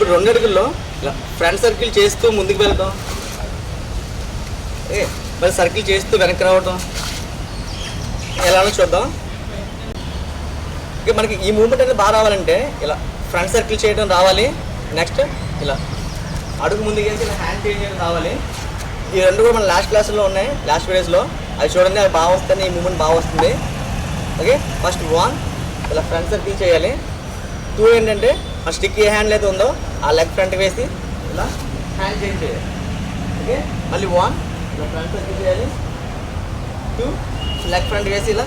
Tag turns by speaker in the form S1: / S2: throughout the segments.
S1: ఇప్పుడు 2 అడుగుల్లో ఇలా ఫ్రంట్ సర్కిల్ చేస్తూ ముందుకు వెళ్తాం, మరి సర్కిల్ చేస్తూ వెనక్కి రావటం ఎలానో చూద్దాం. ఇక మనకి ఈ మూమెంట్ అనేది బాగా రావాలంటే ఇలా ఫ్రంట్ సర్కిల్ చేయడం రావాలి. నెక్స్ట్ ఇలా అడుగు ముందుకు వేసి ఇలా హ్యాండ్ చేంజ్ చేయడం రావాలి. ఈ 2 కూడా మన లాస్ట్ క్లాస్లో ఉన్నాయి, లాస్ట్ వీడియోస్లో అవి చూడండి. అవి బాగా వస్తాయి, ఈ మూమెంట్ బాగా వస్తుంది. ఓకే, ఫస్ట్ 1 ఇలా ఫ్రంట్ సర్కిల్ చేయాలి. 2 ఏంటంటే ఆ స్టిక్ ఏ హ్యాండ్ అయితే ఉందో ఆ లెగ్ ఫ్రంట్ వేసి ఇలా హ్యాండ్ చేంజ్ చేయాలి. ఓకే, మళ్ళీ 1 ఇలా ఫ్రంట్ సర్కిల్ చేయాలి. 2 లెగ్ ఫ్రంట్ వేసి ఇలా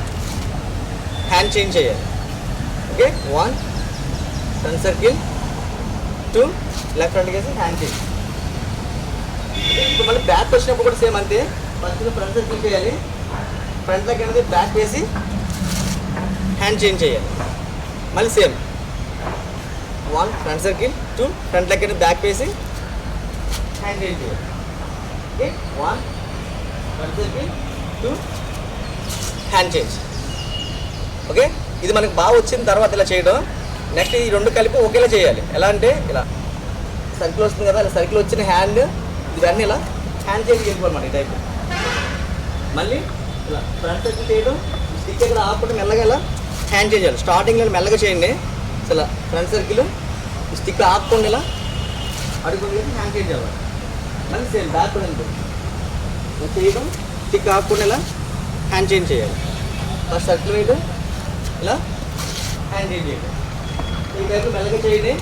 S1: హ్యాండ్ చేంజ్ చేయాలి. Okay, 1 front circle, 2 leg front వేసి హ్యాండ్ చేంజ్. ఇప్పుడు మళ్ళీ బ్యాక్ వచ్చినప్పుడు కూడా సేమ్ అంతే. ఫస్ట్ ఫ్రంట్ సర్కిల్ చేయాలి, ఫ్రంట్ లెగ్ అనేది బ్యాక్ వేసి హ్యాండ్ చేంజ్ చేయాలి. మళ్ళీ same 1 front circle, 2 front leg అనేది బ్యాక్ వేసి హ్యాండ్ చేంజ్ చేయాలి. Okay, 1 front circle, 2 hand change. Okay, ఇది మనకు బాగా వచ్చిన తర్వాత ఇలా చేయడం. నెక్స్ట్ ఈ 2 కలిపి ఒకేలా చేయాలి. ఎలా అంటే ఇలా సర్కిల్ వస్తుంది కదా, ఇలా సర్కిల్ వచ్చిన హ్యాండ్ ఇవన్నీ ఇలా హ్యాండ్ చేంజ్ చేసుకోవాలన్నమాట ఈ టైప్. మళ్ళీ ఇలా ఫ్రంట్ సర్కిల్ చేయడం, స్టిక్ ఇక్కడ ఆపకుండా మెల్లగా ఇలా హ్యాండ్ చేంజ్ చేయాలి. స్టార్టింగ్లో మెల్లగా చేయండి. ఇలా ఫ్రంట్ సర్కిల్ స్టిక్ ఆపకుండా ఇలా అడుగు హ్యాండ్ చేంజ్ చేయాలి. మళ్ళీ సేమ్ బ్యాక్ కూడా ఇలా చేయడం, స్టిక్ ఆపకుండా ఇలా హ్యాండ్ చేంజ్ చేయాలి. ఫస్ట్ సర్కిల్ వేయడం, ఇలా హ్యాండ్ చేంజ్ చేయడం. ఈ టైప్ మెల్లగా చేయండి.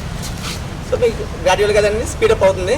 S1: సో మీకు గ్రాడ్యువల్గా దాన్ని స్పీడప్ అవుతుంది.